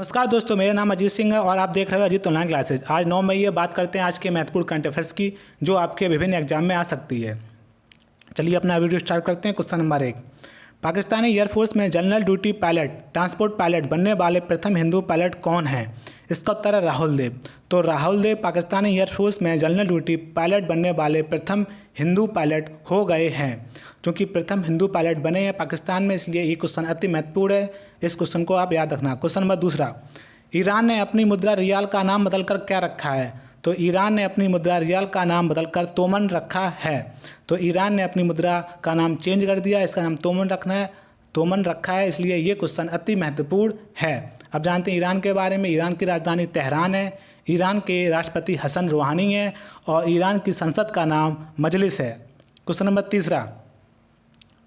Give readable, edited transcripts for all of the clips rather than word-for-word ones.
नमस्कार दोस्तों, मेरा नाम अजीत सिंह है और आप देख रहे हो अजीत ऑनलाइन क्लासेज। आज 9 मई है। बात करते हैं आज के महत्वपूर्ण करंट अफेयर्स की जो आपके विभिन्न एग्जाम में आ सकती है। चलिए अपना वीडियो स्टार्ट करते हैं। क्वेश्चन नंबर 1, पाकिस्तानी एयरफोर्स में general duty pilot transport pilot बनने वाले प्रथम हिंदू पायलट कौन हैं? इसका उत्तर है राहुल देव। तो राहुल देव पाकिस्तानी एयरफोर्स में जनरल ड्यूटी पायलट बनने वाले प्रथम हिंदू पायलट हो गए हैं। क्योंकि प्रथम हिंदू पायलट बने हैं पाकिस्तान में, इसलिए ये क्वेश्चन अति महत्वपूर्ण है। इस क्वेश्चन को आप याद रखना। क्वेश्चन नंबर 2, ईरान ने अपनी मुद्रा रियाल का नाम बदलकर क्या रखा है? तो ईरान ने अपनी मुद्रा रियाल का नाम बदलकर तोमन रखा है। तो ईरान ने अपनी मुद्रा का नाम चेंज कर दिया, इसका नाम तोमन रखा है, इसलिए ये क्वेश्चन अति महत्वपूर्ण है। अब जानते हैं ईरान के बारे में। ईरान की राजधानी तेहरान है, ईरान के राष्ट्रपति हसन रूहानी है और ईरान की संसद का नाम मजलिस है। क्वेश्चन नंबर 3,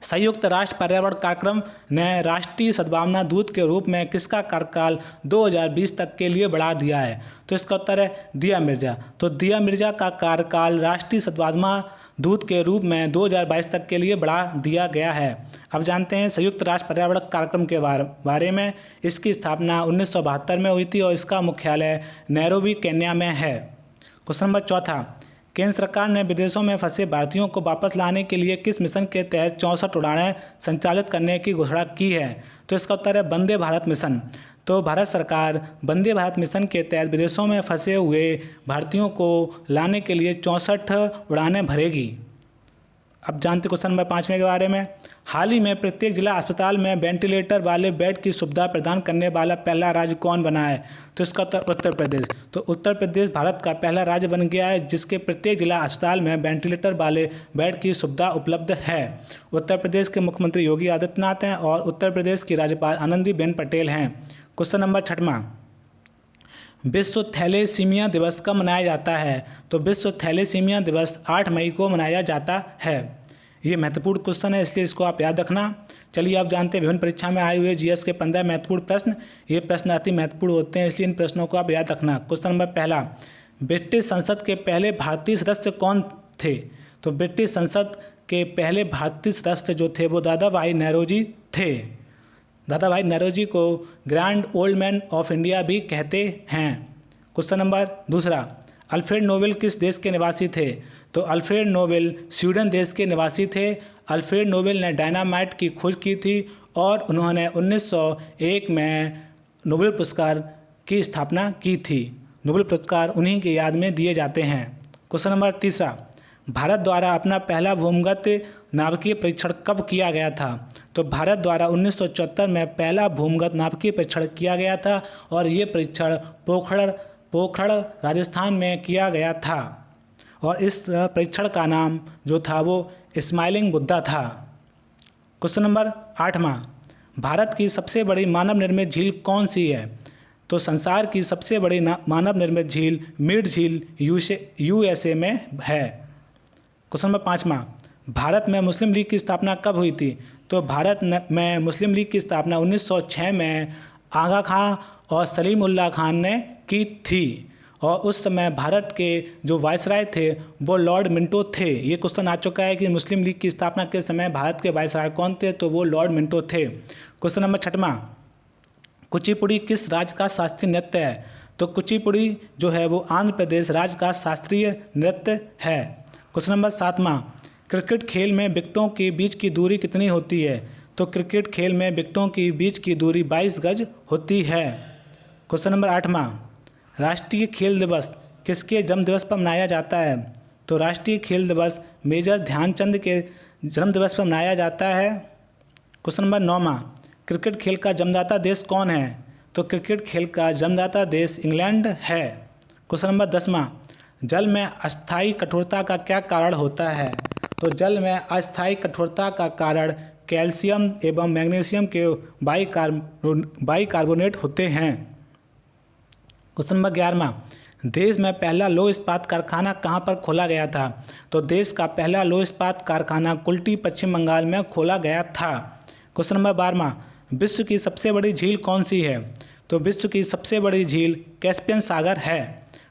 संयुक्त राष्ट्र पर्यावरण कार्यक्रम ने राष्ट्रीय सद्भावना दूत के रूप में किसका कार्यकाल 2020 तक के लिए बढ़ा दिया है? तो इसका उत्तर है दिया मिर्जा। तो दिया मिर्जा का कार्यकाल राष्ट्रीय सद्भावना दूत के रूप में 2022 तक के लिए बढ़ा दिया गया है। अब जानते हैं संयुक्त राष्ट्र पर्यावरण कार्यक्रम के बारे में। इसकी स्थापना 1972 में हुई थी और इसका मुख्यालय नैरोबी केन्या में है। क्वेश्चन नंबर 4, केंद्र सरकार ने विदेशों में फंसे भारतीयों को वापस लाने के लिए किस मिशन के तहत 64 उड़ानें संचालित करने की घोषणा की है? तो इसका उत्तर है वंदे भारत मिशन। तो भारत सरकार वंदे भारत मिशन के तहत विदेशों में फंसे हुए भारतीयों को लाने के लिए 64 उड़ानें भरेगी। अब जानते क्वेश्चन नंबर 5 के बारे में। हाल ही में प्रत्येक जिला अस्पताल में वेंटिलेटर वाले बेड की सुविधा प्रदान करने वाला पहला राज्य कौन बना है? तो इसका उत्तर प्रदेश। तो उत्तर प्रदेश भारत का पहला राज्य बन गया है जिसके प्रत्येक जिला अस्पताल में वेंटिलेटर वाले बेड की सुविधा उपलब्ध है। उत्तर प्रदेश के मुख्यमंत्री योगी आदित्यनाथ हैं और उत्तर प्रदेश की राज्यपाल आनंदीबेन पटेल हैं। क्वेश्चन नंबर 6, विश्व थैलेसीमिया दिवस कब मनाया जाता है? तो विश्व थैलेसीमिया दिवस 8 मई को मनाया जाता है। ये महत्वपूर्ण क्वेश्चन है, इसलिए इसको आप याद रखना। चलिए आप जानते हैं विभिन्न परीक्षा में आए हुए जीएस के 15 महत्वपूर्ण प्रश्न। ये प्रश्न अति महत्वपूर्ण होते हैं, इसलिए इन प्रश्नों को आप याद रखना। क्वेश्चन नंबर 1, ब्रिटिश संसद के पहले भारतीय सदस्य कौन थे? तो ब्रिटिश संसद के पहले भारतीय सदस्य जो थे वो दादा भाई नौरोजी थे। दादा भाई नौरोजी को grand old man of India भी कहते हैं। क्वेश्चन नंबर 2, अल्फ्रेड नोबेल किस देश के निवासी थे? तो अल्फ्रेड नोबेल स्वीडन देश के निवासी थे। अल्फ्रेड नोबेल ने डायनामाइट की खोज की थी और उन्होंने 1901 में नोबेल पुरस्कार की स्थापना की थी। नोबेल पुरस्कार उन्हीं की याद में दिए जाते हैं। क्वेश्चन नंबर 3, भारत द्वारा अपना पहला भूमिगत नाभिकीय परीक्षण कब किया गया था? तो भारत द्वारा 1974 में पहला भूमिगत नाभिकीय परीक्षण किया गया था और ये परीक्षण पोखरण राजस्थान में किया गया था और इस परीक्षण का नाम जो था वो स्माइलिंग बुद्धा था। क्वेश्चन नंबर 8, भारत की सबसे बड़ी मानव निर्मित झील कौन सी है? तो संसार की सबसे बड़ी मानव निर्मित झील मिड झील यूएसए में है। क्वेश्चन नंबर 5, भारत में मुस्लिम लीग की स्थापना कब हुई थी? तो भारत में मुस्लिम लीग की स्थापना 1906 में आगा खां और सलीम उल्लाह खान ने की थी और उस समय भारत के जो वायसराय थे वो लॉर्ड मिंटो थे। ये क्वेश्चन आ चुका है कि मुस्लिम लीग की स्थापना के समय भारत के वायसराय कौन थे? तो वो लॉर्ड मिंटो थे। क्वेश्चन नंबर 6, कुचिपुड़ी किस राज्य का शास्त्रीय नृत्य है? तो कुचिपुड़ी जो है वो आंध्र प्रदेश राज्य का शास्त्रीय नृत्य है। क्वेश्चन नंबर 7, क्रिकेट खेल में विकेटों के बीच की दूरी कितनी होती है? तो क्रिकेट खेल में विकेटों की बीच की दूरी 22 गज होती है। क्वेश्चन नंबर 8, राष्ट्रीय खेल दिवस किसके जन्म दिवस पर मनाया जाता है? तो राष्ट्रीय खेल दिवस मेजर ध्यानचंद के जन्म दिवस पर मनाया जाता है। क्वेश्चन नंबर 9, क्रिकेट खेल का जन्मदाता देश कौन है? तो क्रिकेट खेल का जन्मदाता देश इंग्लैंड है। क्वेश्चन नंबर 10, जल में अस्थायी कठोरता का क्या कारण होता है? तो जल में अस्थायी कठोरता का कारण कैल्शियम एवं मैग्नीशियम के बाइकार्बोनेट होते हैं। क्वेश्चन नंबर 11, देश में पहला लौह इस्पात कारखाना कहाँ पर खोला गया था? तो देश का पहला लौह इस्पात कारखाना कुल्टी पश्चिम बंगाल में खोला गया था। क्वेश्चन नंबर 12, विश्व की सबसे बड़ी झील कौन सी है? तो विश्व की सबसे बड़ी झील कैस्पियन सागर है।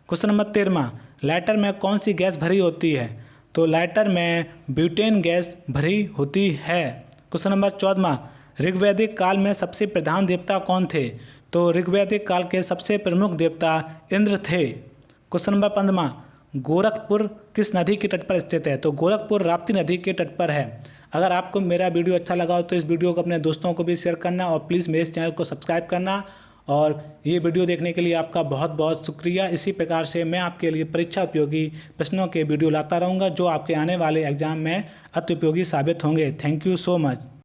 क्वेश्चन नंबर 13, लाइटर में कौन सी गैस भरी होती है? तो लाइटर में ब्यूटेन गैस भरी होती है। क्वेश्चन नंबर 14, ऋग्वैदिक काल में सबसे प्रधान देवता कौन थे? तो ऋग्वैदिक काल के सबसे प्रमुख देवता इंद्र थे। क्वेश्चन नंबर 15, गोरखपुर किस नदी के तट पर स्थित है? तो गोरखपुर राप्ती नदी के तट पर है। अगर आपको मेरा वीडियो अच्छा लगा हो तो इस वीडियो को अपने दोस्तों को भी शेयर करना और प्लीज़ मेरे चैनल को सब्सक्राइब करना। और ये वीडियो देखने के लिए आपका बहुत बहुत शुक्रिया। इसी प्रकार से मैं आपके लिए परीक्षा उपयोगी प्रश्नों के वीडियो लाता रहूँगा जो आपके आने वाले एग्जाम में अति उपयोगी साबित होंगे। Thank you so much.